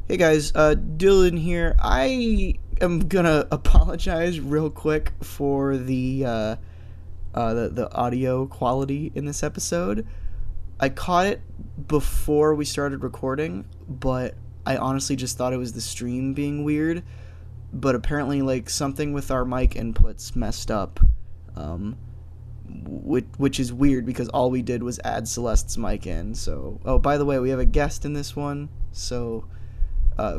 Hey guys, Dylan here. I am gonna apologize real quick for the audio quality in this episode. I caught it before we started recording, but I honestly just thought it was the stream being weird. But apparently, like, something with our mic inputs messed up, which is weird because all we did was add Celeste's mic in. So, oh, by the way, we have a guest in this one, so.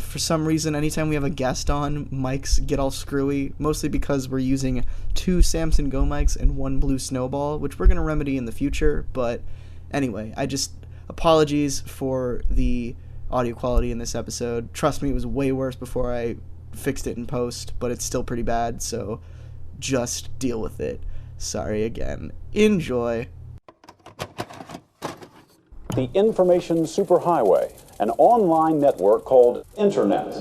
For some reason, anytime we have a guest on, mics get all screwy, mostly because we're using 2 Samson Go mics and 1 Blue Snowball, which we're going to remedy in the future. But anyway, apologies for the audio quality in this episode. Trust me, it was way worse before I fixed it in post, but it's still pretty bad, so just deal with it. Sorry again. Enjoy. The information superhighway, an online network called Internet.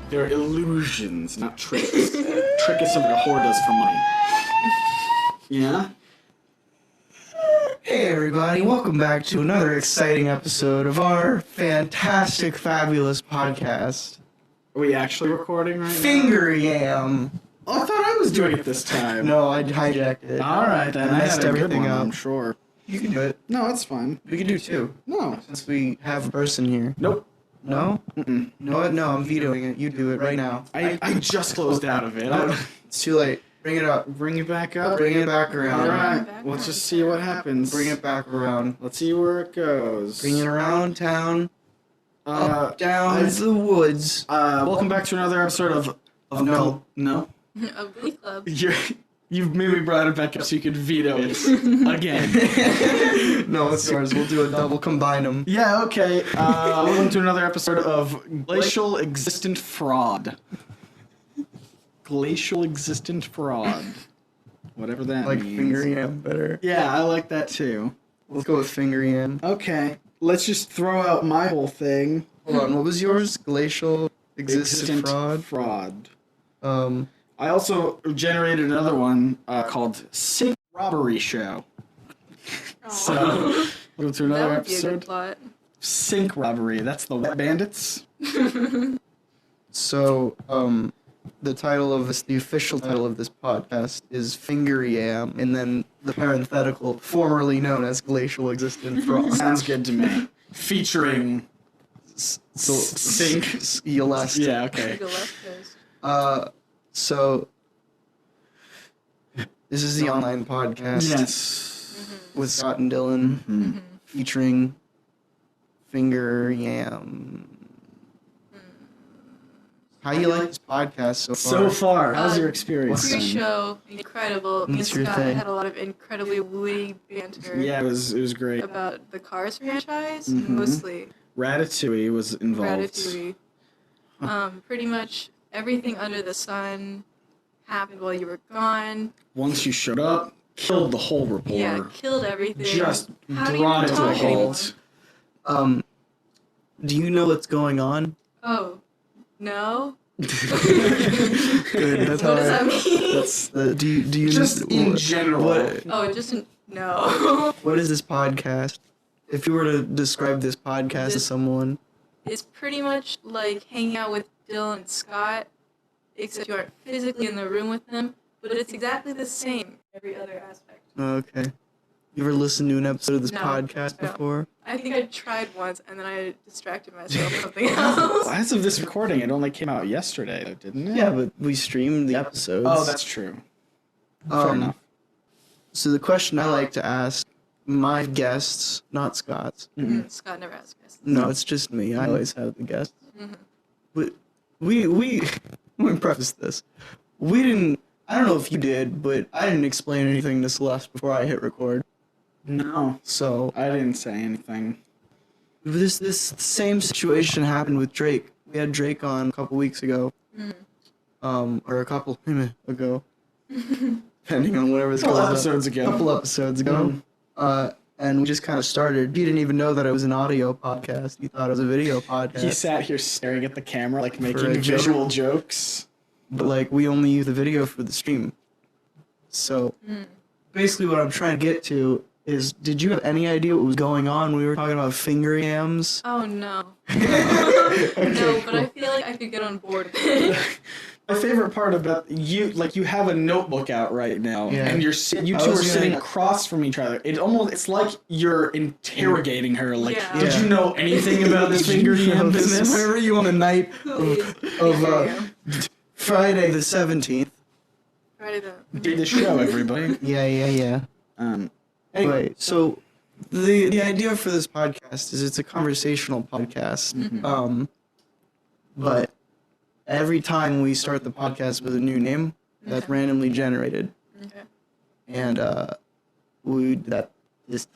They're illusions, not tricks. Trick is something a whore does for money. Yeah? Hey everybody, welcome back to another exciting episode of our fantastic, fabulous podcast. Are we actually recording right now? Finger Yam! Oh, I thought I was doing it this time. No, I hijacked it. Alright, then I messed had a good everything one, up. I'm sure. You can do it. No, it's fine. We can do 2. No. Since we have a person here. Nope. No? Mm-mm. No, I'm vetoing it. You do it right now. I just closed out of it. It's too late. Bring it up. Bring it back up. Bring it back around. Alright, let's just see what happens. Bring it back around. Let's see where it goes. Bring it around town. Up, down I- the woods. Welcome back to another episode of No. No? A Glee Club. You've maybe brought it back up so you could veto it again. No, it's yours. We'll do a double combine them. Yeah, okay. Welcome to another episode of Glacial Existent Frog. Glacial Existent Frog. Whatever that Like means. Finger Yam better. Yeah, I like that too. Let's go with Finger Yam. Okay, let's just throw out my whole thing. Hold on, what was yours? Glacial Existent Fraud? Fraud. I I also generated another one called Sink Robbery Show. So, welcome to another That would be a good episode. plot. Sink Robbery. That's the Wet Bandits. So, the title of this, the official title of this podcast is Finger Yam, and then the parenthetical, formerly known as Glacial Existent Frog. Sounds good to me. Featuring Sink. Celeste. Yeah, okay. The Left Coast. So, this is the online podcast Yes. with Scott and Dylan, featuring Finger Yam. How you like this podcast so far? So far, how's your experience? been? Pre-show, incredible. Me and What's your Scott thing? had a lot of incredibly witty banter Yeah, it was great. about the Cars franchise, Mhm. mostly Ratatouille was involved. Ratatouille. Pretty much everything under the sun happened while you were gone. Once you showed up, killed the whole rapport. Yeah, killed everything. Just How do you brought it even to a talk anymore? halt. Do you know what's going on? Oh, no? Good. What does that mean? That's the. Do you Just in general. Oh, just no. What is this podcast? If you were to describe this podcast to someone, It's pretty much like hanging out with Dylan and Scott, except you aren't physically in the room with them, but it's exactly the same every other aspect. okay. You ever listened to an episode of this No, podcast no. before? I think I tried once and then I distracted myself with something else. As of this recording, it only came out yesterday, though, didn't it? Yeah, but we streamed the episodes. Oh, that's true. Fair enough. So the question I like to ask my guests, not Scott's. Scott never asked us. No, it's just me. I always have the guests. But we let me preface this. We didn't. I don't know if you did, but I didn't explain anything to Celeste before I hit record. No, So I didn't say anything. this same situation happened with Drake. We had Drake on a couple weeks ago, or a couple ago, depending on whatever it's Couple called. episodes ago. A couple episodes ago. And we just kind of started. He didn't even know that it was an audio podcast. He thought it was a video podcast. He sat here staring at the camera, like For making a joke. visual jokes. but like we only use the video for the stream. So basically, what I'm trying to get to is, did you have any idea what was going on when we were talking about finger yams? Oh no. No, but I feel like I could get on board with it. My favorite part about you, like you have a notebook out right now, Yeah. and you I two are was sitting gonna- across from each other. It's like you're interrogating her. Like, Yeah. did you know anything about this finger yam business? Where were you on the night Please. of Friday the 17th? Friday the. Did the show, everybody. Yeah. Anyway, so the idea for this podcast is it's a conversational podcast. But every time we start the podcast with a new name that's randomly generated, Okay. and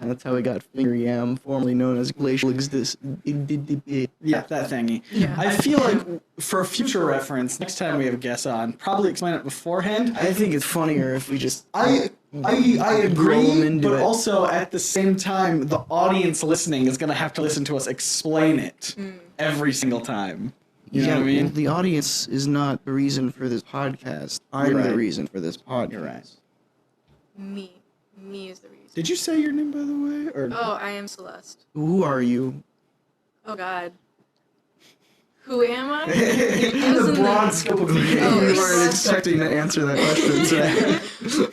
that's how we got Finger Yam, formerly known as Glacial Existent. Yeah, that thingy. Yeah. I feel like for future reference, next time we have guests on, probably explain it beforehand. I think it's funnier if we just I roll 'em agree, into but it. also at the same time, the audience listening is going to have to listen to us explain it every single time. You know what I mean? The audience is not the reason for this podcast. I'm You're the right. reason for this podcast. You're right. Me is the reason. Did you say your name, by the way? Or Oh, I am Celeste. Who are you? Oh God. Who am I? It was in the- scope of Oh, You it's- weren't expecting to answer that question. So.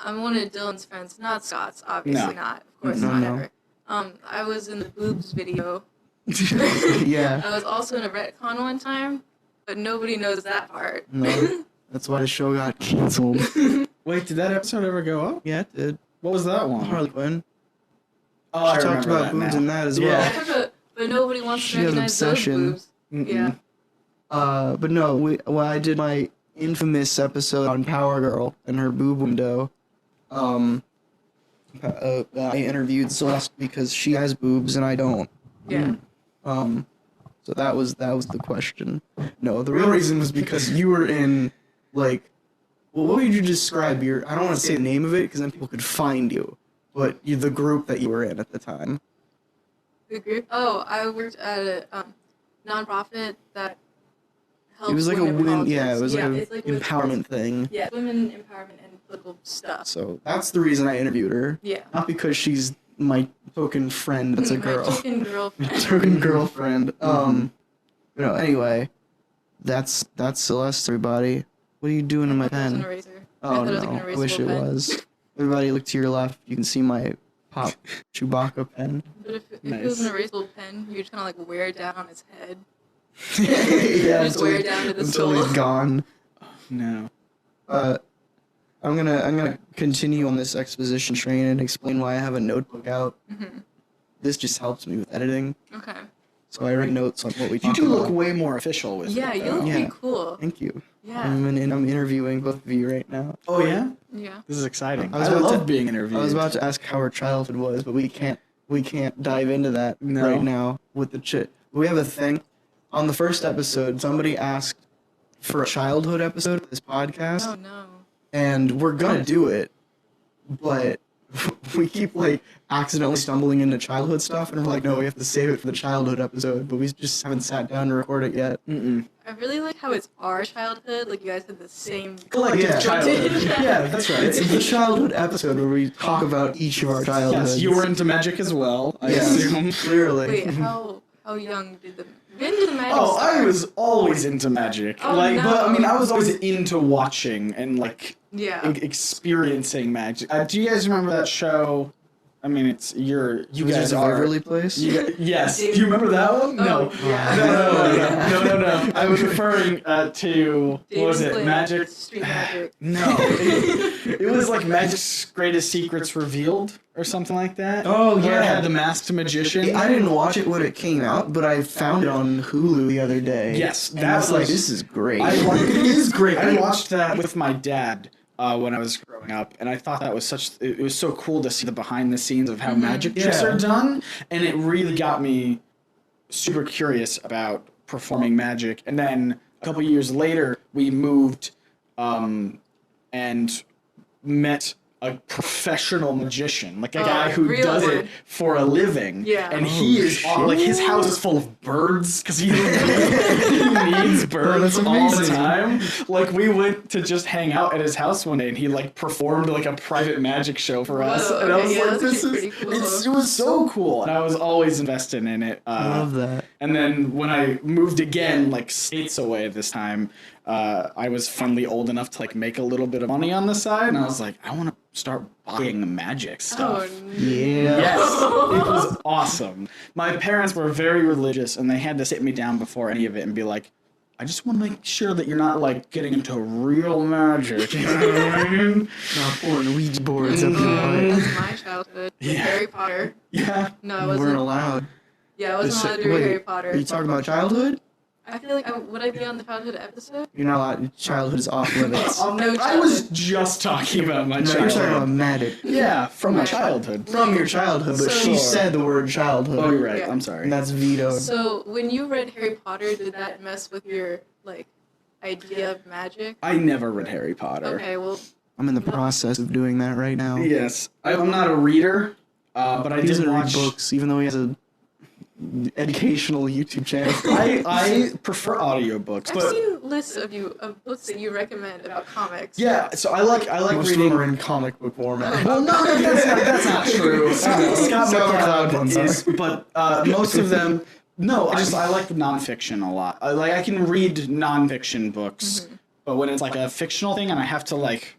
I'm one of Dylan's friends, not Scott's. Obviously No. not. Of course No, not no. ever. I was in the boobs video. Yeah. I was also in a retcon one time, but nobody knows that part. No. That's why the show got canceled. wait, did that episode ever go up? Yeah, it did. What was that one? Harley Quinn. Oh, I She talked remember about that boobs now. in that as Yeah. well. But nobody wants She to has recognize obsession. those boobs. Yeah. But no, I did my infamous episode on Power Girl and her boob window. I interviewed Celeste because she has boobs and I don't. Yeah. So that was the question. No, the real reason was because you were in, like, well, what would you describe your? I don't want to say the name of it because then people could find you. But the group that you were in at the time. The group. Oh, I worked at a nonprofit that helps. It was like a women in win. politics. Yeah, it was like it's an with- empowerment thing. Yeah, women empowerment and political stuff. So that's the reason I interviewed her. Yeah. Not because she's my token friend that's a My girl. token girlfriend. Token girlfriend. Anyway, that's Celeste, everybody. What are you doing in my I thought it was an pen? eraser. Oh I thought it was like no, an I wish it erasable pen. was. Everybody look to your left. You can see my pop Chewbacca pen. But if it Nice. was an erasable pen, you just kind of like wear it down on his head. Yeah, Just wear it down to the until soul. he's gone. No. I'm gonna continue on this exposition train and explain why I have a notebook out. This just helps me with editing, Okay. so I write notes on what we You talk do about. look way more official with Yeah, it. you though. look Yeah. pretty cool. Thank you. Yeah. I'm interviewing both of you right now. Oh yeah, Yeah. this is exciting. I I, was about love to- being interviewed. I was about to ask how her childhood was, but we can't dive into that No. right now with the chit. We have a thing. On the first episode, somebody asked for a childhood episode of this podcast, Oh no. and we're gonna do it, but we keep like accidentally stumbling into childhood stuff, and we're like, no, we have to save it for the childhood episode, but we just haven't sat down to record it yet. I really like how it's our childhood. Like you guys had the same. collective Yeah. childhood. Yeah, that's right. It's the childhood episode where we talk about each of our childhoods. Yes, you were into magic as well. I Yeah, assume. clearly. Wait, how young did the when did the magic Oh, start? I was always into magic. Oh, but I mean, no. I was always into watching and Yeah. experiencing magic. Do you guys remember that show? I mean, you Wizards guys of are. Waverly Place? Yes. Do you remember that one? No. Oh, yeah. No. I was referring to what was it? David Magic. Street Magic. No. It was like Magic's Greatest Secrets Revealed or something like that. Oh, Where yeah. it had the masked magician. I didn't watch it when it came out, but I found it on Hulu the other day. Yes, and that I was like, was- this is great. It is great. I watched that with my dad when I was growing up, and I thought that was it was so cool to see the behind the scenes of how magic tricks Yeah. are done, and it really got me super curious about performing magic. And then a couple years later, we moved and met a professional magician, like a guy who does really? it for a living. Yeah. And he is all, like, his house is full of birds because he needs birds all the time. Like, we went to just hang out at his house one day, and he like performed like a private magic show for us. Whoa, And I was okay, yeah, like, that's this pretty is cool. it was so cool. And I was always invested in it. I love that. And then when I moved again, like states away this time, I was finally old enough to like make a little bit of money on the side, and I was like, I want to start buying magic stuff. Oh, Yeah. Yes, it was awesome. My parents were very religious, and they had to sit me down before any of it and be like, I just want to make sure that you're not like getting into real magic. You know what I mean? Not pulling Ouija boards up your that butt. was my childhood. Yeah. Harry Potter. Yeah. No, I You wasn't. weren't allowed. Yeah, I wasn't allowed to read Wait, Harry Potter. Are you talking about childhood? I feel like would I be on the childhood episode? You're not allowed. Childhood is off limits. No I was just talking about my No, you're talking about childhood. magic. Yeah, from my Right. childhood. From your childhood, but she Sure. said the word childhood. Oh, you're right. Yeah. I'm sorry. And that's vetoed. So when you read Harry Potter, did that mess with your like idea of magic? I never read Harry Potter. Okay, well, I'm in the process of doing that right now. Yes, I'm not a reader, but I He did doesn't read watch books, even though he has a educational YouTube channel. I prefer audiobooks, I've but seen lists of books that you recommend about comics. yeah. So I like Most of reading. them are in comic book format. Well, no, that's not true. Scott SoundCloud McCloud ones is, but most of them. No, I like nonfiction a lot. I can read nonfiction books, but when it's like a fictional thing and I have to like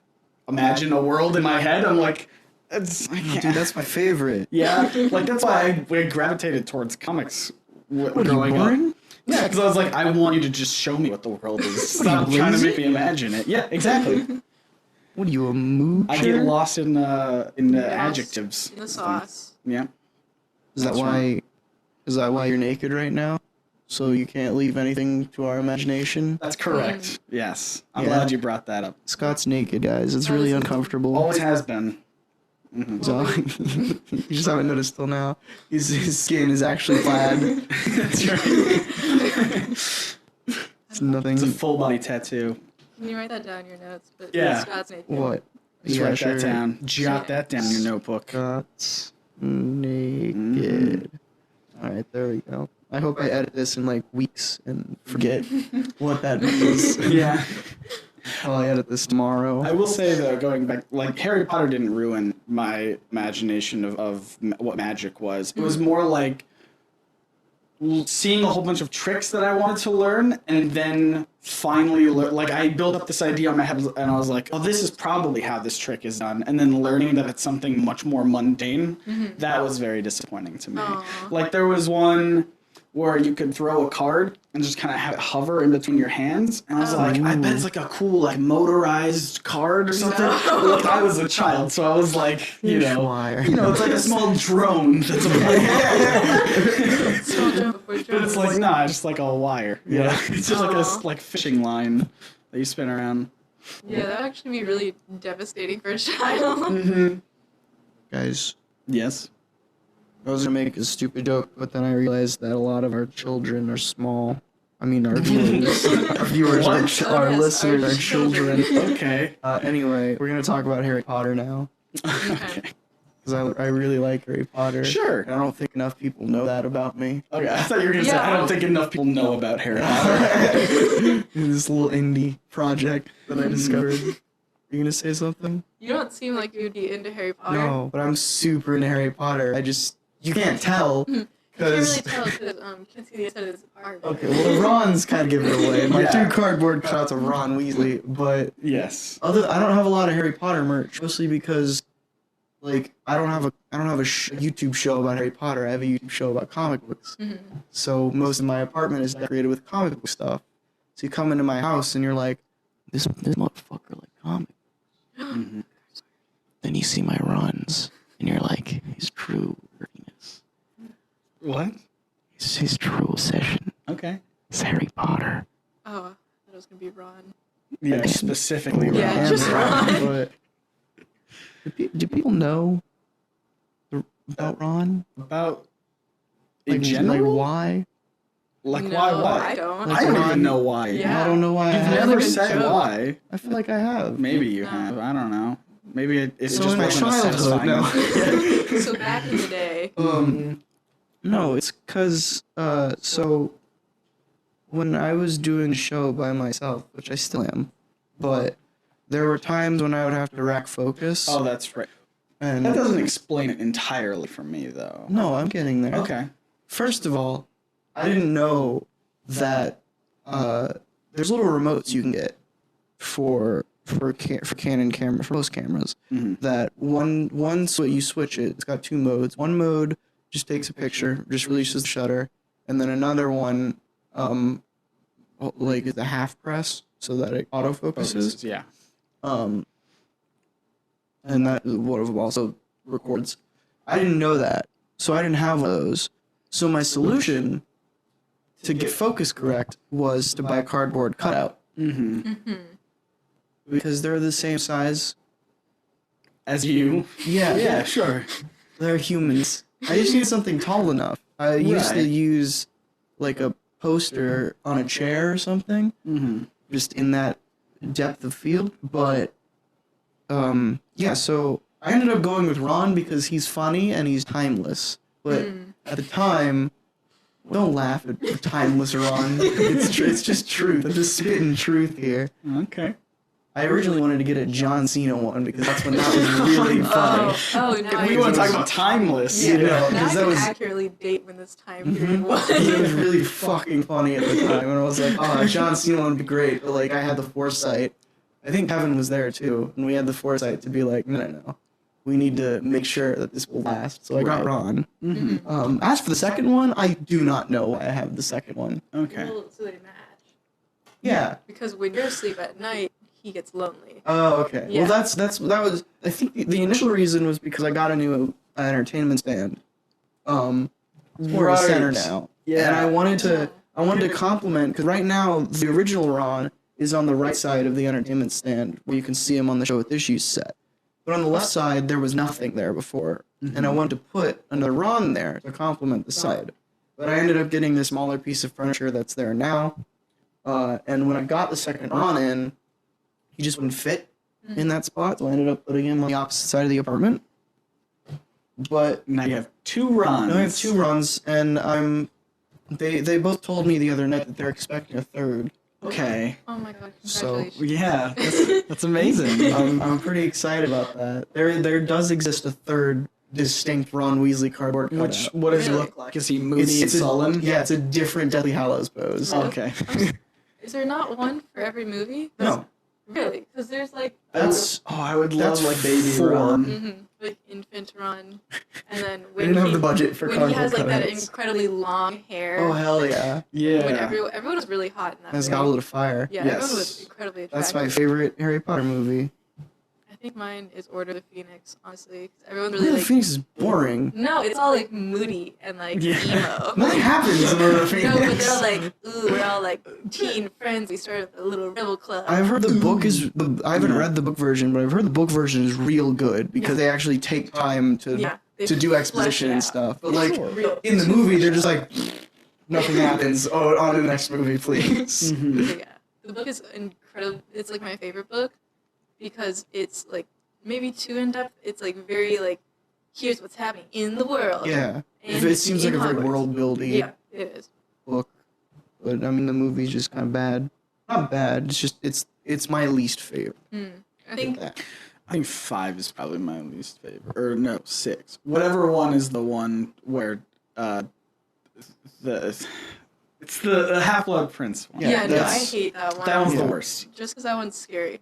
imagine a world in my head, I'm like, I can't. Dude, that's my favorite. Yeah, like that's why I gravitated towards comics What are you, growing up. boring? Yeah, because I was like, I want you to just show me what the world is. What are Stop you, trying to lazy? make me imagine it. Yeah, exactly. What are you, a moocher? I get lost in the adjectives. In the sauce. Yeah. Is that That's why? Is that why you're naked right now? So you can't leave anything to our imagination? That's correct. Yes. I'm Yeah. glad you brought that up. Scott's naked, guys. It's really uncomfortable. Always has been. So, you just haven't noticed till now. His skin is actually plaid. That's right. It's nothing. It's a full body tattoo. Can you write that down in your notes? But Yeah. Scott's naked. What? Just write that down. Jot that down in your notebook. Scott's naked. All right, there we go. I hope I edit this in like weeks and forget what that means. Yeah. I'll edit this tomorrow. I will say though, going back, like Harry Potter didn't ruin my imagination of what magic was. It was more like seeing a whole bunch of tricks that I wanted to learn, and then finally, like I built up this idea in my head, and I was like, "Oh, this is probably how this trick is done." And then learning that it's something much more mundane, that was very disappointing to me. Aw. Like there was one where you could throw a card and just kind of have it hover in between your hands. And I was like, I bet it's like a cool, like motorized card or something. Like I was a child, so I was like, you know, it's like a small drone that's a plane. Small jump before But jump. it's like, nah, it's just like a wire. Yeah. It's just like a like fishing line that you spin around. Yeah, that would actually be really devastating for a child. Mm-hmm. Guys, Yes. I was gonna make a stupid joke, but then I realized that a lot of our children are small. I mean, our viewers, What? our Yes, listeners our are children. Okay. Anyway, we're gonna talk about Harry Potter now, Okay. because I really like Harry Potter. Sure. And I don't think enough people know that about me. Okay, I thought you were gonna say, Yeah. I don't think enough people know about Harry Potter. This little indie project that I discovered. Are you gonna say something? You don't seem like you'd be into Harry Potter. No, but I'm super into Harry Potter. You can't tell. You can't Because really tell because you can't see the inside of his art. okay, well Ron's kind of giving it away. My Yeah. 2 cardboard cutouts of Ron Weasley, but Yes. I don't have a lot of Harry Potter merch, mostly because like I don't have a YouTube show about Harry Potter. I have a YouTube show about comic books. So most of my apartment is decorated with comic book stuff. So you come into my house and you're like, this motherfucker like comic. Mm-hmm. Then you see my runs and you're like, his true worthiness. What? His true obsession Okay. is Harry Potter. Oh, I thought it was gonna be Ron. Yeah, specifically. Yeah, Ron. just Ron. But do people know about Ron? About Like, in general? like why? Like No, why? I don't. I don't Ron- even know why. Yeah. I don't know why. You've I have. never like a said joke. why. I feel like I have. Maybe you No. have. I don't know. Maybe it So just in my wasn't a childhood, satisfying. no. So back in the day. No, it's because, so when I was doing a show by myself, which I still am, but there were times when I would have to rack focus. Oh, that's right. And That doesn't explain it entirely for me, though. No, I'm getting there. Okay. First of all, I didn't know that there's little remotes you can get for Canon camera, for most cameras. That one so you switch it. It's got two modes. One mode just takes a picture, just releases the shutter, and then another one, like is a half press so that it autofocuses. Yeah. And that what also records. I didn't know that, so I didn't have one of those. So my solution to get focus correct was to buy a cardboard cutout. Because they're the same size. As you. Yeah. Yeah, sure. They're humans. I just need something tall enough. I used to use like a poster on a chair or something, just in that depth of field. But yeah, so I ended up going with Ron because he's funny and he's timeless. But at the time, don't laugh at timeless Ron. It's just truth. I'm just spitting truth here. Okay. I originally wanted to get a John Cena one because that's when that was really funny. Now We want to talk about timeless. Yeah, no, Now I because that can was accurately date when this time period was. it was really fucking funny at the time, and I was like, oh, John Cena would be great, but like I had the foresight. I think Kevin was there too, and we had the foresight to be like, no, we need to make sure that this will last. So I got Ron. As for the second one, I do not know why I have the second one. Okay. Well, so they match. Yeah. Because when you're asleep at night, he gets lonely. Oh, okay. Yeah. Well, that was. I think the initial reason was because I got a new entertainment stand. We're a center now. Yeah. And I wanted to compliment because right now the original Ron is on the right side of the entertainment stand where you can see him on the Show with Issues set. But on the left side there was nothing there before, and I wanted to put another Ron there to complement the side. But I ended up getting this smaller piece of furniture that's there now. And when I got the second Ron in, he just wouldn't fit in that spot, so I ended up putting him on the opposite side of the apartment. But Now you have two runs. now I have two Rons, and they both told me the other night that they're expecting a third. Okay. Oh my god, So, congratulations. Yeah, that's amazing. I'm pretty excited about that. There does exist a third distinct Ron Weasley cardboard cutout. What does he Really? look like? Is he moody and sullen? Yeah, it's a different Deathly Hallows pose. Okay. Is there not one for every movie? No. Really? Because there's like, That's Oh, I would love That's like baby four. Ron. like Infant Ron, and then they when didn't have he, the budget for when he cardboard has like that cutouts. incredibly long hair. Oh hell yeah! When Yeah. everyone was really hot in that That's movie. Goblet of Fire. Yeah, everyone Yes. was incredibly That's attractive. my favorite Harry Potter movie. I think mine is Order of the Phoenix, honestly. 'Cause everyone really Order of like. the Phoenix is boring. No, it's all like moody and like Yeah. emo. Nothing happens in Order of the No, but Phoenix. they're all like, ooh, we're all like teen friends. We started a little rebel club. I've heard the book is. I haven't read the book version, but I've heard the book version is real good because they actually take time to they do flesh exposition it and out. stuff. But like Real. in the movie, they're just like nothing happens. Oh, on to the next movie, please. So, yeah, the book is incredible. It's like my favorite book because it's like maybe too in depth. It's like very like, here's what's happening in the world. Yeah, And it seems like in a very Hogwarts. world building Yeah, it is. book, but I mean the movie's just kind of bad. Not bad. It's just it's my least favorite. I think That. I think 5 is probably my least favorite. Or no, 6. Whatever one is the one where it's the Half-Blood Prince one. yeah, no, I that's- hate that one. That one's Yeah. the worst. Just because that one's scary.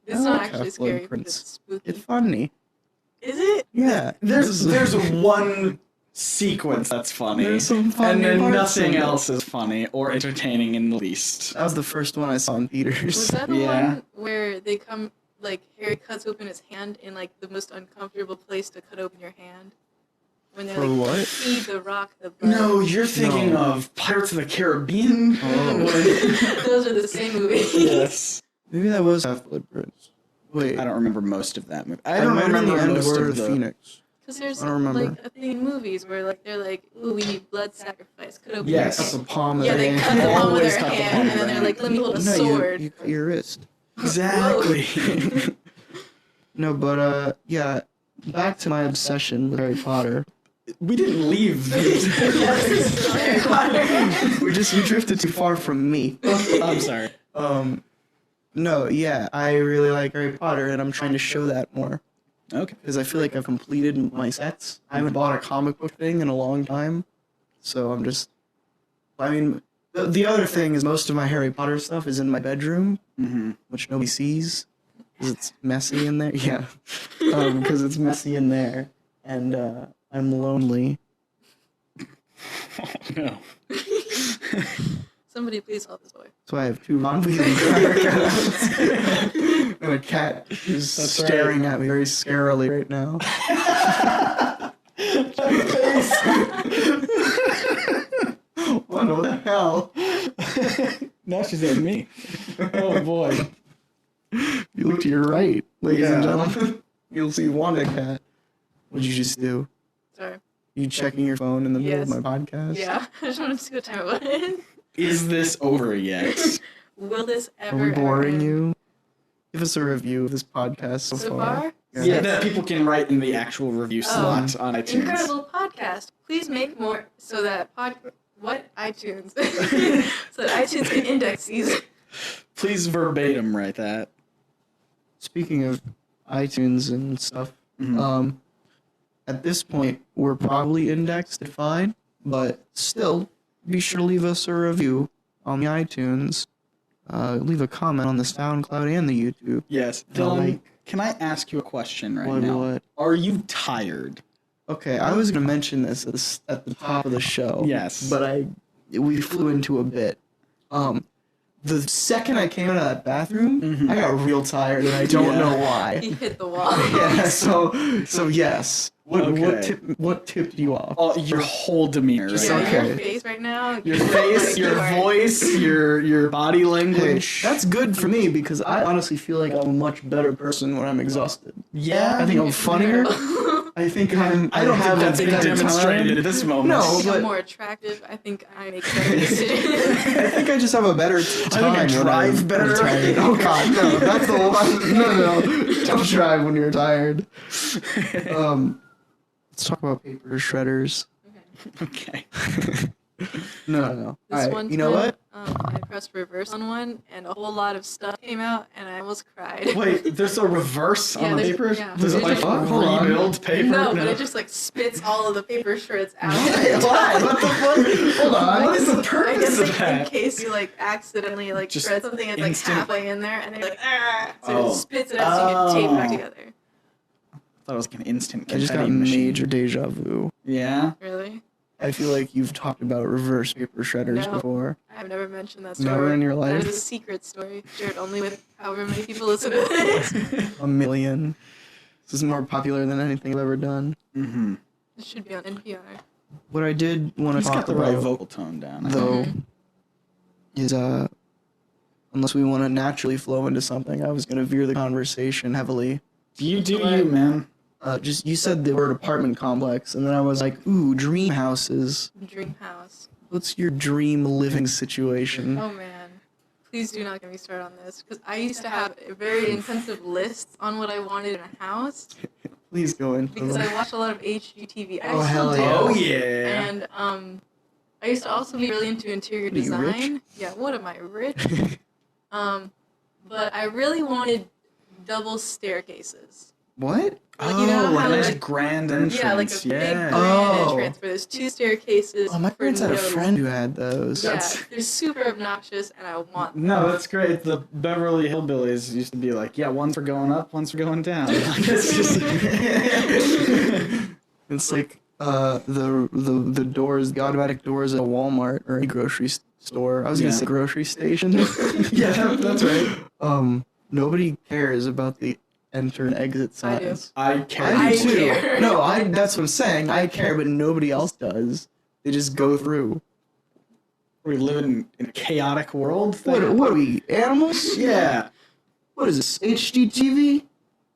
It's I not like actually Half-Blood scary, but Prince. it's spooky. It's funny. Is it? Yeah, There's one sequence that's funny, There's some funny and then parts nothing in it. else is funny or entertaining in the least. That was the first one I saw in theaters. Was that the Yeah. one where they come, like, Harry cuts open his hand in, like, the most uncomfortable place to cut open your hand? When they're For like, what? feed the rock the blood. No, you're thinking No. of Pirates of the Caribbean. Oh. Those are the same movie. Yes. Maybe that was Half-Blood Prince. Wait, I don't remember most of that movie. I I don't might have been remember the end of most Order of of the the Phoenix. Because there's, I don't remember. like, a thing in movies where, like, they're like, ooh, we need blood sacrifice. Cut open Yes. your That's the hand. palm of Yeah, the they hand. cut the palm of Always their cut the hand, palm of and then the they're like, let me hold a No, sword. you cut your wrist. Exactly. No, but yeah, back to my obsession with Harry Potter. We didn't leave. We drifted too far from me. I'm sorry. No, yeah, I really like Harry Potter, and I'm trying to show that more. Okay. Because I feel like I've completed my sets. I haven't bought a comic book thing in a long time, so I'm just... I mean, the other thing is most of my Harry Potter stuff is in my bedroom, which nobody sees, because it's messy in there. Yeah, because it's messy in there, and I'm lonely. Oh, no. Somebody please help this boy. So I have 2 non-breathing cats and a cat who's staring at me very scarily right now. What the hell? Now she's at me. Oh boy. You look to your right, ladies and gentlemen. You'll see Wanda Cat. What'd you just do? Sorry. You checking your phone in the middle of Yes. my podcast? Yeah, I just wanted to see what time it was. Is this over yet? Will this ever Are we boring end? you? Give us a review of this podcast so So far. far? Yeah, that people can write in the actual review slot on iTunes. Incredible podcast. Please make more so that iTunes so that iTunes can index these. Please verbatim write that. Speaking of iTunes and stuff, at this point, we're probably indexed at fine, but still, be sure to leave us a review on the iTunes. Leave a comment on the SoundCloud and the YouTube. Yes. Dylan, can I ask you a question right What, now? what? Are you tired? Okay, I was going to mention this at the top of the show. Yes. But we flew into a bit. The second I came out of that bathroom, I got real tired, and I don't know why. He hit the wall. Yeah, so yes. What tipped you off? Oh, your whole demeanor, right? Yeah, okay. your face right now. Your face, your voice, your body Hey, language. that's good for me because I honestly feel like I'm a much better person when I'm exhausted. Yeah. I think I'm funnier. I think I'm. I don't think that's been better demonstrated time. at this moment. No, I think but I'm more attractive. I think I make better decisions. I think I just have a better time. I drive when better. I'm tired. Oh God, no! That's the one. No, don't drive when you're tired. Let's talk about paper shredders. Okay. No. This Alright, one you know time, what? I pressed reverse on one, and a whole lot of stuff came out, and I almost cried. Wait, there's a reverse Yeah, on the there's- paper? yeah. Does it like Hold on. rebuild paper? No, but it just like spits all of the paper shreds out. Why? What the fuck? Hold on. What is the I purpose guess of like, in that? case you like accidentally like Just shred something that's like instant- halfway in there, and then you're like, ah, so Oh. it spits it out so you can tape it back Oh. together. I thought it was like an instant I just got confetti machine. major deja vu. Yeah? Really? I feel like you've talked about reverse paper shredders No. before. I've never mentioned that story. Never in your That is life? a secret story, shared only with however many people listen to this. A million. This is more popular than anything I've ever done. Mm-hmm. This should be on NPR. What I did want to He's talk got the right about, vocal tone down. I think. though, is unless we want to naturally flow into something, I was going to veer the conversation heavily. You do you, man. Just you said the word apartment complex, and then I was like, ooh, dream houses. Dream house. What's your dream living situation? Oh man. Please do not get me started on this, because I used to have a very intensive list on what I wanted in a house, Please go into because them. I watched a lot of HGTV. I Oh, still hell do. yeah. Oh, yeah. And I used to also be really into interior What are you, rich? design. Yeah, what am I, rich? But I really wanted double staircases. What? Like, you know like how, a nice like- grand entrance. Yeah, like a big grand Oh. entrance where there's 2 staircases. Oh, my for parents had a no- friend who had those. Yeah, That's- they're super obnoxious, and I want them. No, that's great. The Beverly Hillbillies used to be like, yeah, one's for going up, one's for going down. It's just... It's like the doors, the automatic doors at a Walmart or a grocery store. I was gonna Yeah. say grocery station. Yeah, that's right. Nobody cares about the enter and exit I do. signs. I care. I I do too. care. No, that's what I'm saying. I care, but nobody else does. They just go through. We live in a chaotic world. What are we, animals? Yeah. What is this, HGTV?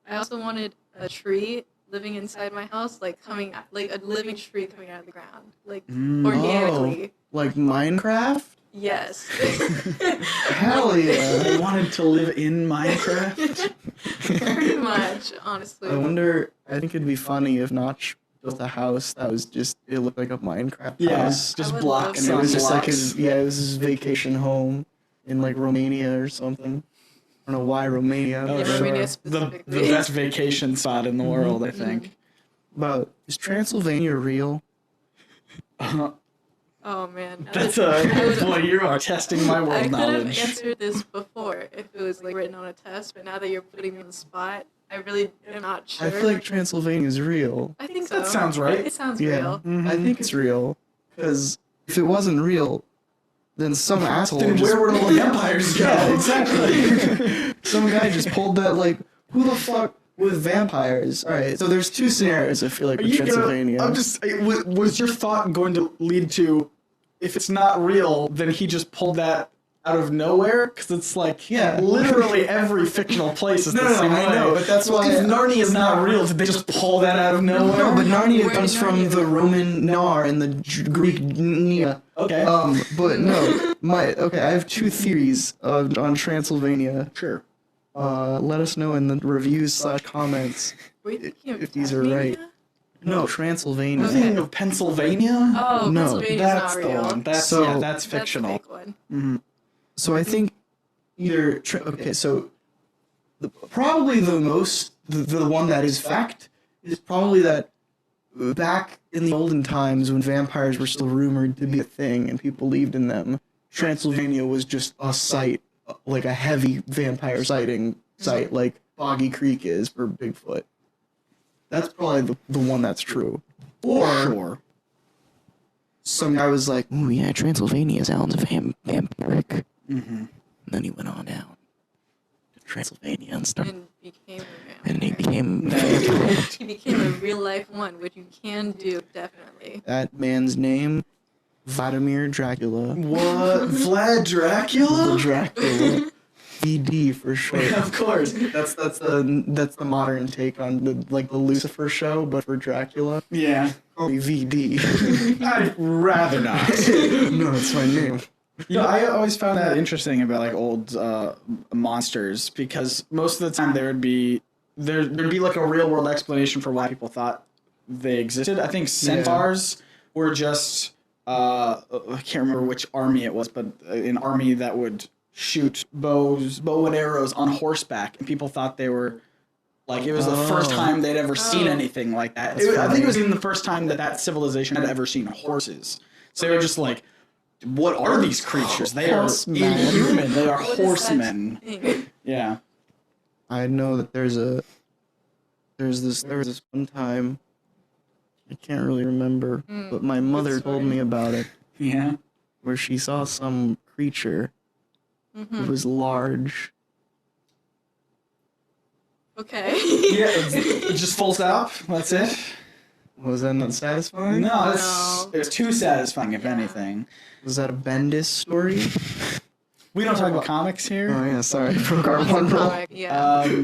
I also wanted a tree living inside my house, like a living tree coming out of the ground, like organically. Like Minecraft? Yes. Hell yeah. I wanted to live in Minecraft. Pretty much, honestly. I think it'd be funny if Notch built a house that was just, it looked like a Minecraft Yeah, house. just I would blocks And it on was just like blocks. it was his vacation home in like Romania or something. I don't know why Romania. Oh, Yeah, sure. Romania The specifically. best vacation spot in the world, I think. But is Transylvania real? Oh man. That's I boy, you are testing my I world could have knowledge. answered this before if it was like written on a test, but now that you're putting me on the spot, I really am not sure. I feel like Transylvania is real. I think so. That sounds right. It sounds Yeah, real. I think it's real. Because if it wasn't real, then some asshole Then just where would all the empires go? Yeah, exactly. Some guy just pulled that, like, who the fuck with vampires? Alright, so there's two scenarios, I feel like, with Transylvania. Was your thought going to lead to, if it's not real, then he just pulled that out of nowhere? Because it's like, Yeah. literally every fictional place is No, the no, same I way. know, but that's why- If Narnia is not real, did they just pull that out of nowhere? No, but Narnia Where comes did from Narnia the come Roman Nar and the Greek Nia. Okay. But no, I have two theories on Transylvania. Sure. Let us know in the reviews/comments Were you thinking of if these are right. Tasmania? No, Transylvania. I'm thinking of Pennsylvania. Oh, No, Pennsylvania's That's not the real. one. That's So- that's fictional. That's the fake one. So I think either so probably the one that is fact is probably that back in the olden times when vampires were still rumored to be a thing and people believed in them, Transylvania was just a site, like a heavy vampire sighting site, like Boggy Creek is for Bigfoot. That's probably the one that's true. Or Sure. some guy was like, "Oh yeah, Transylvania sounds vampiric." And then he went on down to Transylvania and started, And became a and he vampire. became He became a real life one, which you can do, definitely. that man's name, Vladimir Dracula. What? Vlad The Dracula? Dracula. VD for short. Of course. That's the modern take on the Lucifer show, but for Dracula. Yeah. Call me VD. I'd rather not. No, that's my name. You know, I always found that interesting about like old monsters because most of the time there'd be like a real world explanation for why people thought they existed. I think centaurs were just I can't remember which army it was, but an army that would shoot bow and arrows on horseback, and people thought they were like it was the first time they'd ever seen anything like that. I think it was even the first time that civilization had ever seen horses. So they were just like, what are these creatures? They are Horsemen. inhuman. They are What is such horsemen. thing? Yeah. I know that there was this one time, I can't really remember, but my mother told me about it, Yeah. where she saw some creature who was large. Okay. Yeah, it just full stop. That's it. Was that not satisfying? No, No. it's too satisfying, if anything. Was that a Bendis story? We don't talk about comics here. Oh yeah, sorry, I broke our one rule. Yeah.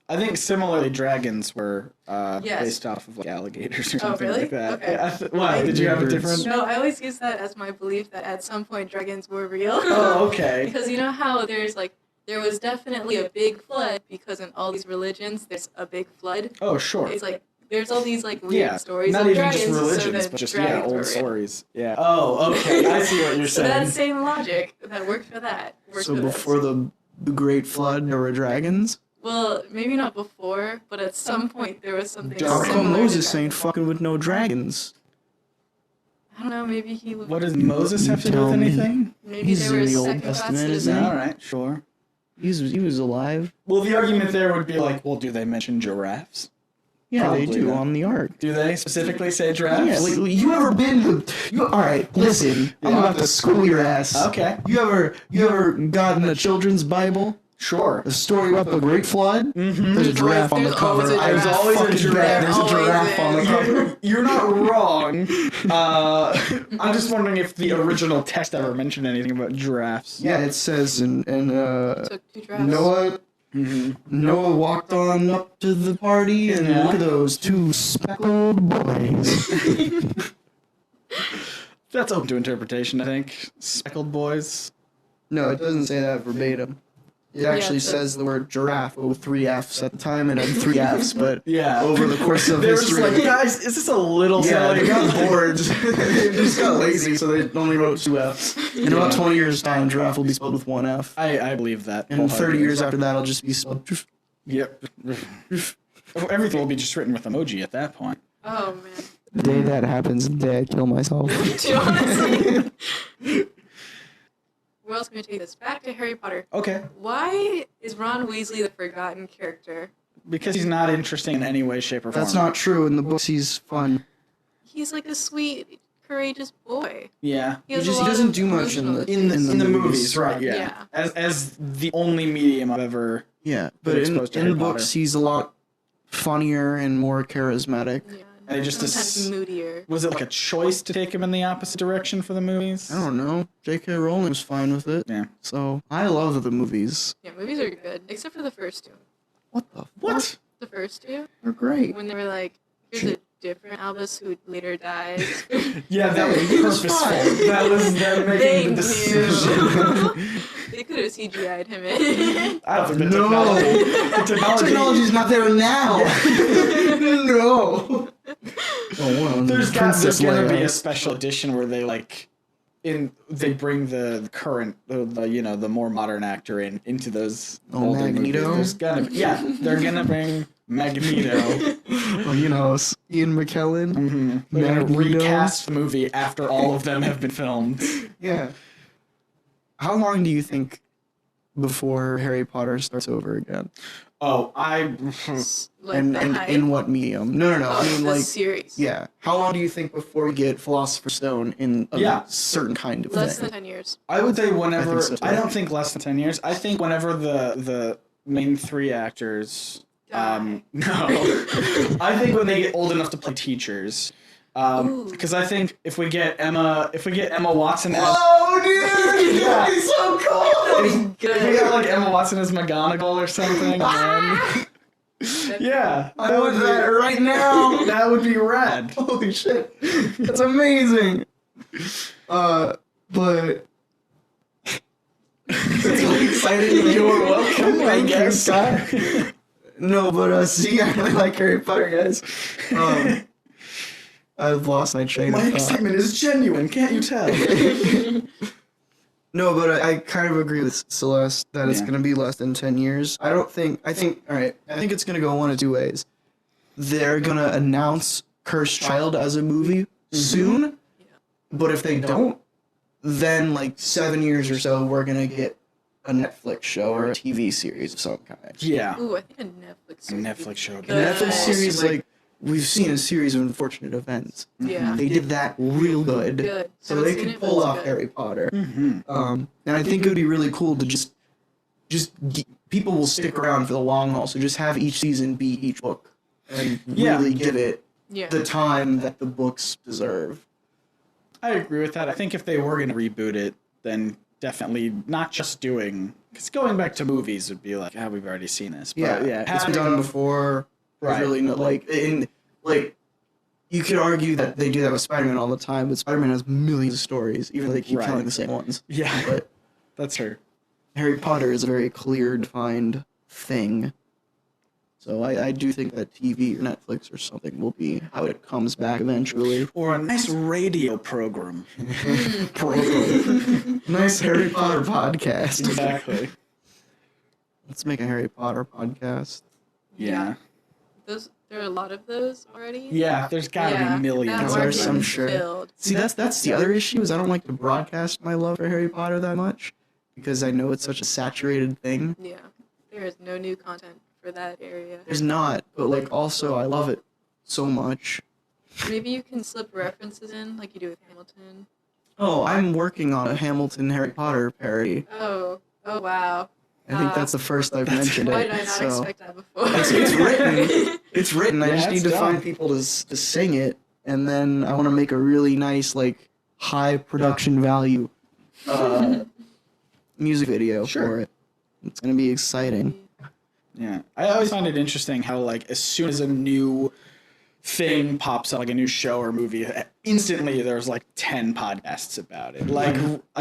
I think similarly, dragons were Yes. based off of like alligators or something really? like that. Okay. Yeah, why? Did you have a different? No, I always use that as my belief that at some point dragons were real. Oh, okay. Because you know how there was definitely a big flood because in all these religions there's a big flood. Oh, sure. It's like there's all these like weird Yeah, stories not of even dragons, just so religions, then but just dragons were old real. stories. Yeah. Oh, okay. I see what you're So saying. that same logic that worked for that works So for this. before the Great Flood, there were dragons? Well, maybe not before, but at some point there was something How similar come to Moses that. ain't fucking with no dragons? I don't know, maybe he What does Moses have to do tell with me. anything? maybe He's they were in the Old second class Testament, isn't citizens. he? All right, sure. He was alive. Well, the argument there would be like, well, do they mention giraffes? Yeah, Probably they do not. on the ark. Do they specifically say giraffes? Yeah, like you ever been to? All right, listen. I'm about to school your ass. Okay. You ever gotten a children's Bible? Sure. A story about the Great Flood? Mm-hmm. There's a giraffe on the There's cover. always a I giraffe. There's always a fucking giraffe. bet There's a Always giraffe on the is. cover. You're not wrong. I'm just wondering if the original text ever mentioned anything about giraffes. Yeah, it says in Took two drafts. Noah walked on up to the party and Yeah. look at those two speckled boys. That's open to interpretation, I think. Speckled boys. No, it doesn't say that verbatim. It actually it's says the word giraffe with 3 F's at the time. It had 3 F's, but Yeah. over the course of They were just history... like, guys, is this a little yeah, silly? they got bored. They just got lazy, so they only wrote 2 F's. In about 20 years' time, giraffe will be spelled with 1 F. I believe that. And 30 years after that, it'll just be spelled... Yep. Everything will be just written with emoji at that point. Oh man. The day that happens, the day I kill myself. Too honestly. We're also going to take this back to Harry Potter. Okay. Why is Ron Weasley the forgotten character? Because he's not interesting in any way, shape, or form. That's not true. In the books, he's fun. He's like a sweet, courageous boy. Yeah. He has He a lot doesn't of do much in the emotional In the movies. movies, right? Yeah. As the only medium I've ever. Yeah, but in exposed to the Harry books, Potter. he's a lot funnier and more charismatic. Yeah. And it just sometimes moodier. Was it like a choice to take him in the opposite direction for the movies? I don't know. J.K. Rowling was fine with it. Yeah. So I love the movies. Yeah, movies are good, except for the first two. What the? What? The first two, They're great. when they were like, here's a different Albus who later dies. Yeah, that was he was purposeful. fine. That making the Thank decision. you. They could have CGI'd him in. I don't think the No. technology. Technology's not there now. No. Oh, well, There's Princess gonna be Leia. a special edition where they like, they bring the current, the more modern actor into those Oh, older Magneto? movies. They're gonna bring Magneto. Well, Ian McKellen. Mm-hmm. They're gonna Magneto. recast the movie after all of them have been filmed. Yeah. How long do you think before Harry Potter starts over again? Oh, Like And the hype in what medium? No. of I mean, the like, series. yeah. How long do you think before we get Philosopher's Stone in a Yeah. certain kind of Less thing? than 10 years. I would say whenever. I think so, too. I don't think less than 10 years. I think whenever the main 3 actors. Die. No. I think when they get old enough to play teachers. Because I think if we get Emma Watson as Oh, dude! Yeah. That'd be so cool! if we got like Emma Watson as McGonagall or something, then yeah, I want that right now! that would be rad. Holy shit. That's amazing! But... It's really exciting. You're welcome. Thank you, Scott. No, but see, I really like Harry Potter, guys. I've lost my train My of thought. excitement is genuine, can't you tell? No, but I kind of agree with Celeste that it's Yeah. going to be less than 10 years. I think it's going to go one of 2 ways. They're going to announce Cursed Child as a movie soon, but if they don't, then like 7 years or so, we're going to get a Netflix show or a TV series of some kind. Yeah. Ooh, I think a Netflix series. Netflix show. A Good. Netflix series, like, we've seen a series of unfortunate events. Yeah. They did that real good. Good. So Haven't they seen could it, but pull it's off good. Harry Potter. Mm-hmm. And I think it would be really cool to people will stick around for the long haul. So just have each season be each book and Yeah. really give it Yeah. the time that the books deserve. I agree with that. I think if they were going to reboot it, then definitely not just doing. Because going back to movies would be like, we've already seen this. But Yeah, it's been having- done before. Right. Really, you could argue that they do that with Spider-Man all the time, but Spider-Man has millions of stories, even though they keep Right. telling the same ones. Yeah, But that's true. Harry Potter is a very clear, defined thing. So I do think that TV or Netflix or something will be how it comes back eventually. Or a nice radio program. Nice Harry Potter podcast. Exactly. Let's make a Harry Potter podcast. Yeah. There are a lot of those already. Yeah, there's gotta Yeah, be millions. that There's market some is sure. filled. See, that's the other issue is I don't like to broadcast my love for Harry Potter that much because I know it's such a saturated thing. Yeah. There is no new content for that area. There's not, but like also I love it so much. Maybe you can slip references in like you do with Hamilton. Oh, I'm working on a Hamilton Harry Potter parody. Oh wow. I think that's the first I've mentioned Why it. did I not So expect that before? it's written. It's written. I Yeah, just need it's to done. find people to sing it, and then I want to make a really nice, like, high production value music video for it. It's gonna be exciting. Yeah. I always find it interesting how, like, as soon as a new thing pops up, like a new show or movie, instantly there's like 10 podcasts about it. Like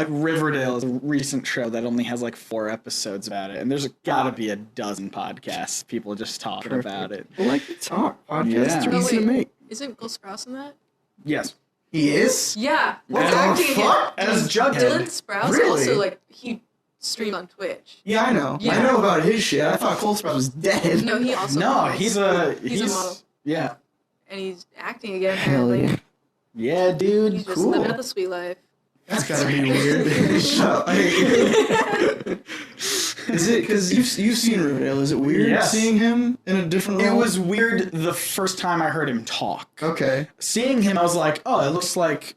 Riverdale is a recent show that only has like 4 episodes about it, and there's gotta be a dozen podcasts, people just talking about it. I like to talk. Podcasts Yeah. are easy to make. Isn't Will Sprouse in that? Yes. He is? Yeah. What he's the acting again. fuck? As Jughead. Dylan Sprouse Really? also, like, he streams on Twitch. Yeah, I know. Yeah. I know about his shit. I thought Cole Sprouse was dead. No, he also No, models. he's a model. Yeah. And he's acting again, Hell apparently. yeah. Yeah, dude. He's just Cool. living out the sweet life. That's gotta be weird. Shut up. Is it because you've seen Riverdale? Is it weird Yes. seeing him in a different role? It was weird the first time I heard him talk. okay. Seeing him, I was like, oh, it looks like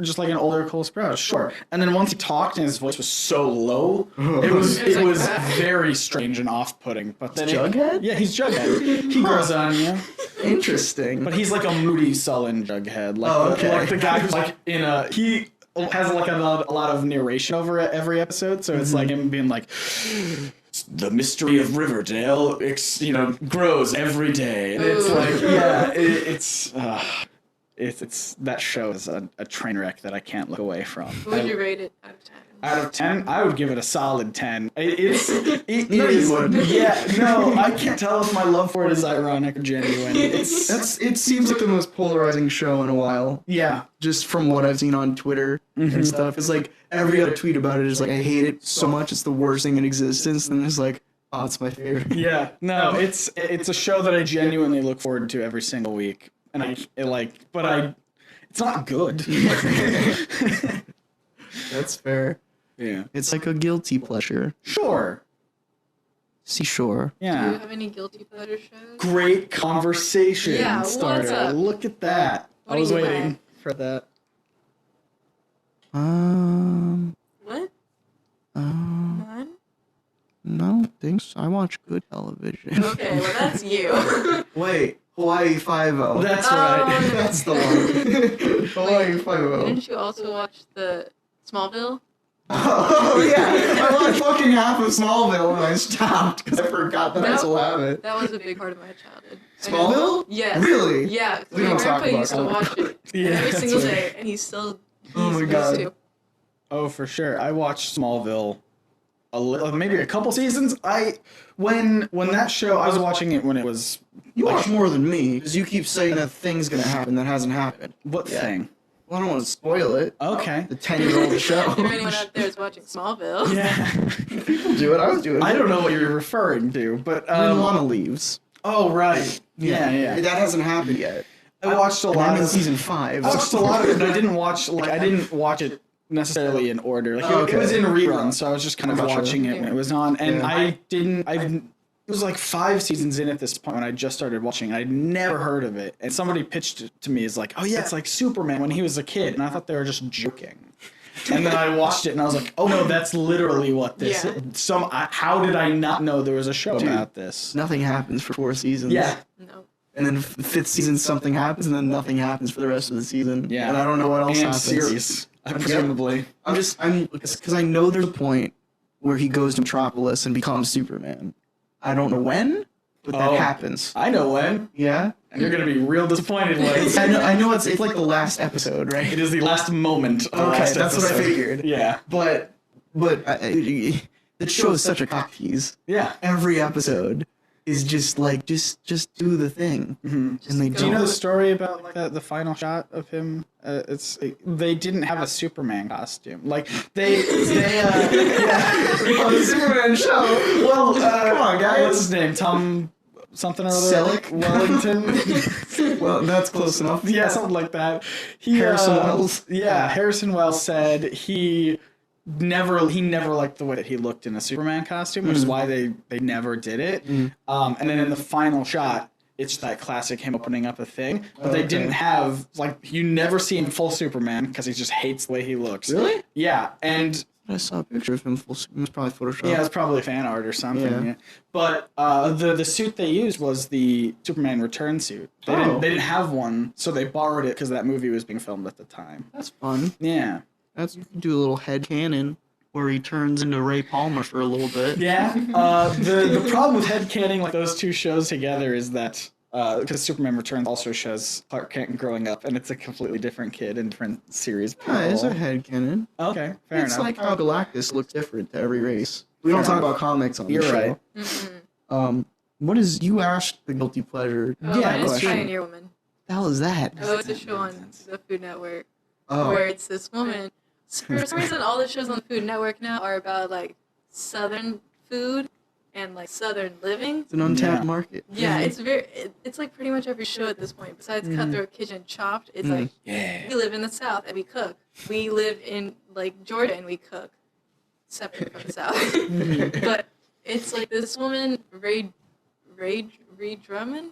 just like an older Cole Sprouse, sure. And then once he talked and his voice was so low, it was very strange and off-putting. But then Jughead? Yeah, he's Jughead. He grows on you. Interesting. But he's like a moody, sullen Jughead. Like, Oh, okay. like the guy who's like he has like a lot of narration over every episode, so it's like him being like, the mystery of Riverdale, grows every day, and it's like, yeah, it's that show is a train wreck that I can't look away from. What would you rate it out of 10? Out of 10, I would give it a solid 10. It No, is, you wouldn't. yeah, no, I can't tell if my love for it is ironic or genuine. It seems like the most polarizing show in a while. Yeah. Just from what I've seen on Twitter and stuff. It's like every other tweet about it is like, I hate it so much, it's the worst thing in existence. And it's like, oh, it's my favorite. Yeah, no, it's a show that I genuinely look forward to every single week, and it's not good. That's fair. Yeah, It's like a guilty pleasure. sure. Seashore. Do you Yeah, have any guilty pleasure shows? great conversation Yeah, what's starter. up? Look at that. What I was do you waiting have? for that. What? No, None? I don't think so. I watch good television. Okay, well that's you. Wait, Hawaii Five-0. That's Oh, right. no. That's the one. Hawaii Five-0. Didn't you also watch the Smallville? Oh yeah, I watched fucking half of Smallville and I stopped because I forgot that I still have it. That was a big part of my childhood. I know- Smallville? Yes. Really? Yeah, 'cause We my don't talk grandpa about used to that. watch it Yeah, every that's single right. day, and he's Oh my used God. to. Oh, for sure. I watched Smallville maybe a couple seasons. When that show, I was watching it when it was. You watch more than me because you keep saying that thing's gonna happen that hasn't happened. What thing? Well, I don't want to spoil it. Okay. The 10-year-old show. If anyone out there is watching Smallville, Yeah. People do it. I was doing it. I don't know what you're referring to, but When Lana leaves. oh right, yeah. That hasn't happened yet. I watched a And lot I'm in of season 5. I watched a lot of it, but I didn't watch it necessarily in order. Like Oh, okay. it was in rerun, so I was just kind of Gotcha. watching it when it was on, and Yeah. It was like 5 seasons in at this point when I just started watching. I'd never heard of it, and somebody pitched it to me as like, "Oh yeah, it's like Superman when he was a kid," and I thought they were just joking. And then I watched it, and I was like, "Oh no, that's literally what this." Yeah. Is. How did I not know there was a show about this? Nothing happens for 4 seasons. Yeah, no. And then 5th season something happens and then nothing happens for the rest of the season. yeah. And I don't know what else and happens. series, presumably. Because I know there's a point where he goes to Metropolis and becomes Superman. I don't know when, but that Oh. happens. I know when, Yeah? and you're gonna be real disappointed when. I know it's like the last episode, right? It is the last moment. Of the Okay, last that's what I episode. figured. Yeah. But the show is such a cock tease. Yeah. Every episode is just like, just do the thing. And they Do you know don't. the story about like the final shot of him? They didn't have a Superman costume. Like they On the Superman show. well, Come on, guys. What's his name? Tom something or other. Selleck? Wellington. Well, that's close enough. Yeah, something like that. Harrison Wells. Yeah, Harrison Wells said he never liked the way that he looked in a Superman costume, which is why they never did it. And then in the final shot, it's that classic him opening up a thing, but they didn't have you never see him full Superman because he just hates the way he looks. Really? Yeah, and I saw a picture of him full. It was probably Photoshop. yeah, it's probably fan art or something. Yeah. Yeah. But the suit they used was the Superman Return suit. They didn't have one, so they borrowed it because that movie was being filmed at the time. That's fun. Yeah. You can do a little head cannon where he turns into Ray Palmer for a little bit. Yeah. The problem with headcanon like those two shows together is that because Superman Returns also shows Clark Kent growing up, and it's a completely different kid in different series. It's a headcanon. Okay, fair It's enough. like how Galactus looks different to every race. We don't talk about comics on the show. Right. What is, you asked the guilty pleasure? Oh, Yeah, mine is question. Pioneer Woman. The hell is that? Oh, it's a show on the Food Network Oh, where it's this woman. For some reason, all the shows on the Food Network now are about like Southern food and like Southern living. it's an untapped Yeah. market. Yeah, it's like pretty much every show at this point. Besides Cutthroat Kitchen Chopped, it's like we live in the South and we cook. We live in like Georgia and we cook, separate from the South. But it's like this woman, Ray Drummond,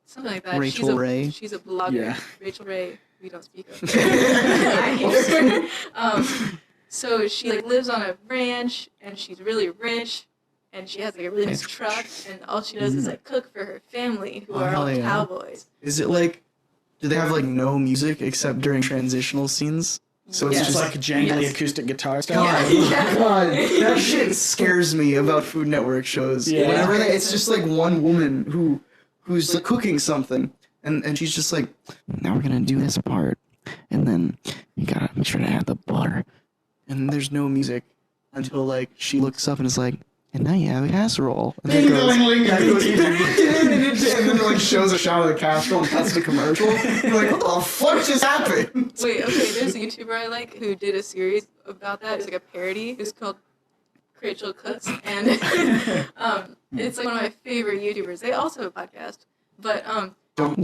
something like that. Rachel Ray. She's a blogger. Yeah. Rachel Ray. We don't speak of. I hate her. So she like lives on a ranch and she's really rich. And she has like a really nice truck, and all she does is like cook for her family, who are all hell yeah. cowboys. Is it like, do they have like no music except during transitional scenes? So it's It's just like jangly Yes. acoustic guitar stuff. God, Yeah. God, that shit scares me about Food Network shows. Yeah. Whenever it's just like one woman who's like cooking something, and she's just like, now we're gonna do this part, and then you gotta make sure to add the butter, and there's no music until like she looks up and is like, and now you have a casserole. And then it goes, and then it like shows a shot of the casserole and cuts to commercial. You're like, what the fuck just happened? Wait, okay, there's a YouTuber I like who did a series about that. It's like a parody. It's called Rachel Cooks, and it's like one of my favorite YouTubers. They also have a podcast, but Don't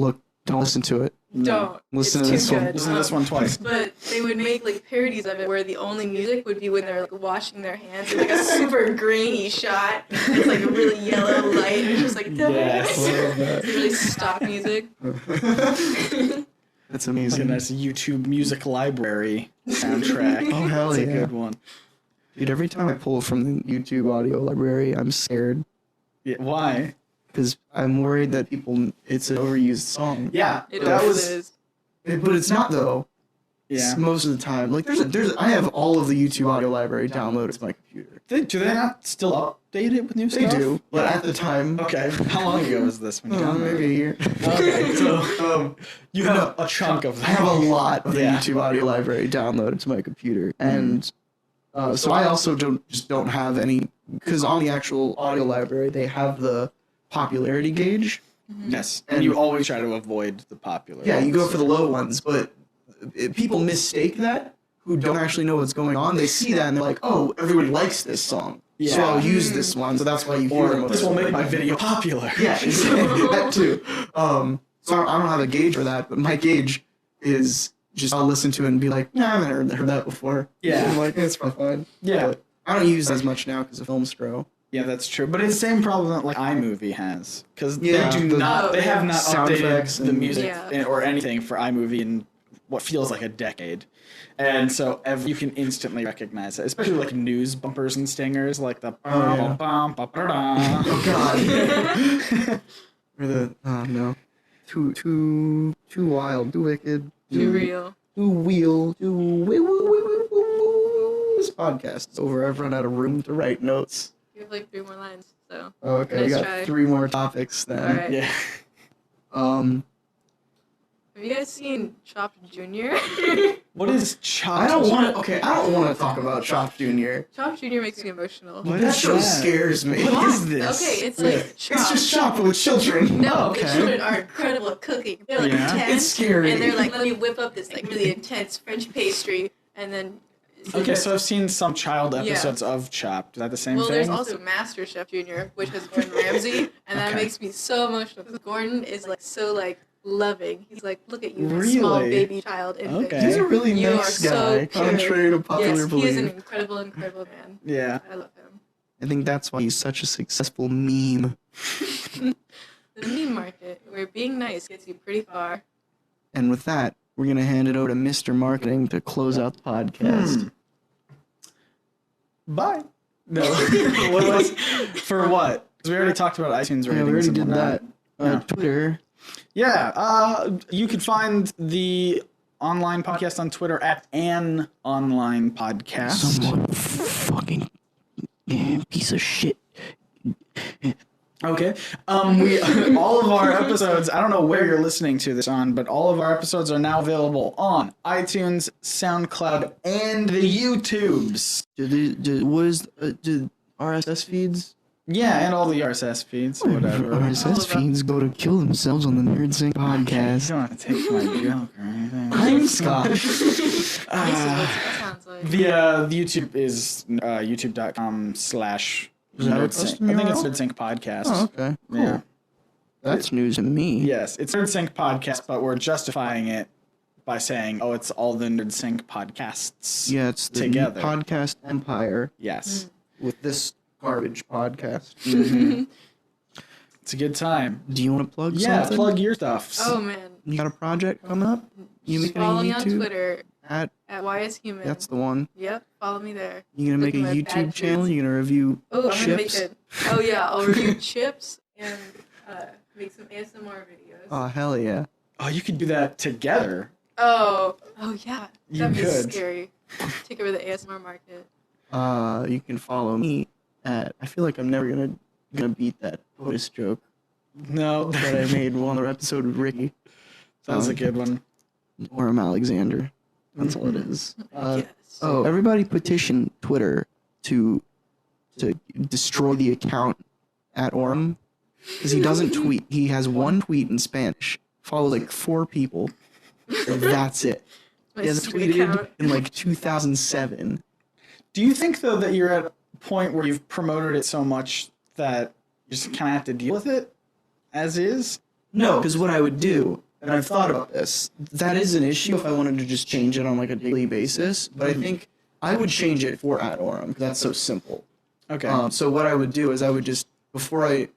listen to it. don't. Listen it's to too this one. good. Listen to this one twice. But they would make like parodies of it where the only music would be when they're like washing their hands. It's like a super grainy shot. It's like a really yellow light. And it's just like Yes. it's really stock music. That's Like a amazing. nice YouTube music library soundtrack. Oh, hell That's a yeah. good one. Dude, every time I pull from the YouTube audio library, I'm scared. Yeah, why? Because I'm worried that it's an overused song. Yeah, It that always was. is. But it's not, though. Yeah. Most of the time. Like, I have all of the YouTube audio library downloaded to my computer. Do they not still update it with new They stuff? do, but at the time, Okay. How long ago was this when you downloaded maybe a it? year. Okay, so you have a chunk of I have a lot of the Yeah. YouTube audio library downloaded to my computer, and so I also don't have any, because on the actual audio library they have the popularity gauge. Yes, and you always try to avoid the popular. Yeah, you go ones. for the low ones, but people mistake that who don't actually know what's going on. They see that and they're like, "Oh, everybody likes this song, so Yeah. I'll use this one." So that's why you hear them. Or this will make my video popular. Yeah, exactly. That too. So I don't have a gauge for that, but my gauge is just I'll listen to it and be like, "Nah, I haven't heard that before." Yeah. I'm like, it's probably fine. Yeah. But I don't use it as much now because of Filmstro. Yeah, that's true. But it's the same problem that like iMovie has, because Yeah, they do the not. They have not sound effects updated the and- music Yeah. or anything for iMovie in what feels like a decade, and so you can instantly recognize it, especially like news bumpers and stingers, like the. yeah. Oh God. Or the no, too wild, too wicked, Too real. too wheel, too This podcast is over. I've run out of room to write notes. You have like 3 more lines, so. Oh, okay, we Nice got try. 3 more topics then. All right. Yeah. Have you guys seen Chopped Jr.? What is chopped? I don't want to. Okay, I don't want to talk about Chopped Jr. Chopped Jr. makes me emotional. What That is show that? scares me. What is this? Okay, it's like Chopped. It's just Chopped with children. No, the Okay. children are incredible at cooking. They're like Yeah. 10, It's scary. and they're like, let me whip up this like really intense French pastry, and then. Okay, so I've seen some child Yeah. episodes of Chopped. Is that the same Well, thing? there's also MasterChef Junior, which has Gordon Ramsay, and that Okay. makes me so emotional because Gordon is like so like loving. He's like, look at you, my small Really? baby child infant. Okay. He's a really You nice are so guy, pure. contrary to popular Yes, belief. he is an incredible, incredible man. Yeah. I love him. I think that's why he's such a successful meme. The meme market, where being nice gets you pretty far. And with that, we're gonna hand it over to Mr. Marketing to close out the podcast. Bye. No. What was for what? Because we already talked about iTunes ratings. Yeah, we already and did whatnot. that. Yeah. Twitter. Yeah, you could find the online podcast on Twitter at an online podcast. Someone fucking piece of shit. Okay. We all of our episodes, I don't know where you're listening to this on, but all of our episodes are now available on iTunes, SoundCloud, and the YouTubes. Did RSS feeds? Yeah, and all the RSS feeds, whatever. RSS feeds go to kill themselves on the Nerd Sync You podcast. don't have to take my joke or anything. I'm Scott. This is what that sounds like. The YouTube is youtube.com/ Is that Nerd Sync. I think it's Nerd Sync Podcast. Oh, okay. Cool. Yeah. That's news to me. Yes, it's Nerd Sync Podcast, but we're justifying it by saying, oh, it's all the Nerd Sync podcasts. Yeah, it's the together. podcast empire Yes. with this garbage podcast. It's a good time. Do you want to plug Yeah, something? plug your stuff. Oh man. You got a project coming up? You making a Follow me on YouTube? Twitter At @YSHuman. that's the one. Yep, follow me there. You gonna make a With my YouTube bad channel? tweets. You gonna review Oh, I'm gonna make chips? it. Oh yeah, I'll review chips and make some ASMR videos. Oh hell yeah! Oh, you could do that together. Oh yeah. You That'd be could. scary. Take over the ASMR market. You can follow me at. I feel like I'm never gonna beat that POTUS joke No. that I made on the episode with Ricky. That was a good one. Orem Alexander. That's all it is. Yes. Oh, everybody petition Twitter to destroy the account at Orem because he doesn't tweet. He has one tweet in Spanish. Follow like 4 people. And that's it. My He has stupid tweeted account. in like 2007. Do you think, though, that you're at a point where you've promoted it so much that you just kind of have to deal with it as is? No, because what I would do, and I've thought about this, that is an issue if I wanted to just change it on like a daily basis. But I think I would change it for at Orem because that's so simple. Okay. So what I would do is I would just right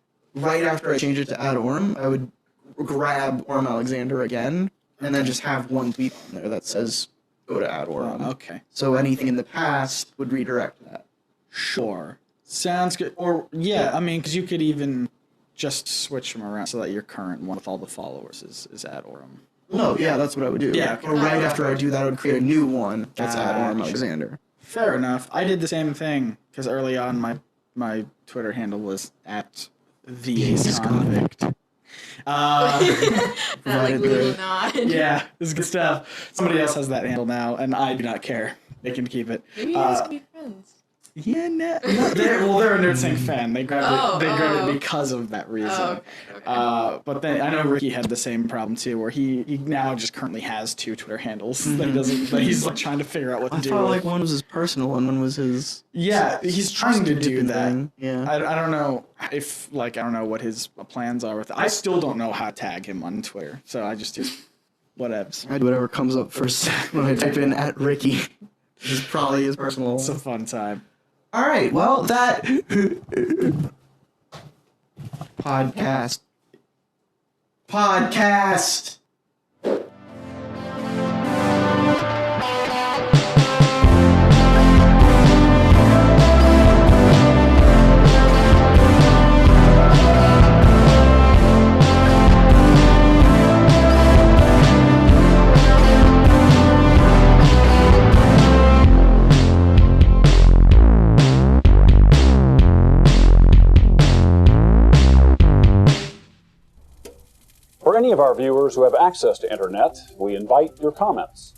after I change it to at Orem, I would grab Orem Alexander again, and then just have one tweet on there that says go to at Orem. Okay. So anything in the past would redirect that. Sure. Sounds good. Or, yeah, I mean, because you could even just switch them around so that your current one with all the followers is at Orem. No, yeah, that's what I would do. Yeah. Or right after I do that, I would create a new one that's at Orem Gotcha. Alexander. Fair enough. I did the same thing because early on my Twitter handle was at the Ace Convict. That like Provided little the- nod. Yeah, this is good stuff. Somebody else has that handle now, and I do not care. They can keep it. Maybe you guys can be friends. Yeah, no, they're a Nerd Sync fan. They grabbed Oh, it. They grabbed oh. it because of that reason. Oh, okay. But then I know Ricky had the same problem too, where he now just currently has 2 Twitter handles that he doesn't. That he's like trying to figure out what to I do. thought like with. one was his personal and one was his. Yeah, he's trying to do Stupid that. thing, yeah. I don't know if I don't know what his plans are with it. I still don't know how to tag him on Twitter, so I just do whatevs. I do whatever comes up first when I type in at Ricky. This is probably his personal. It's a fun time. All right, well that podcast. For any of our viewers who have access to internet, we invite your comments.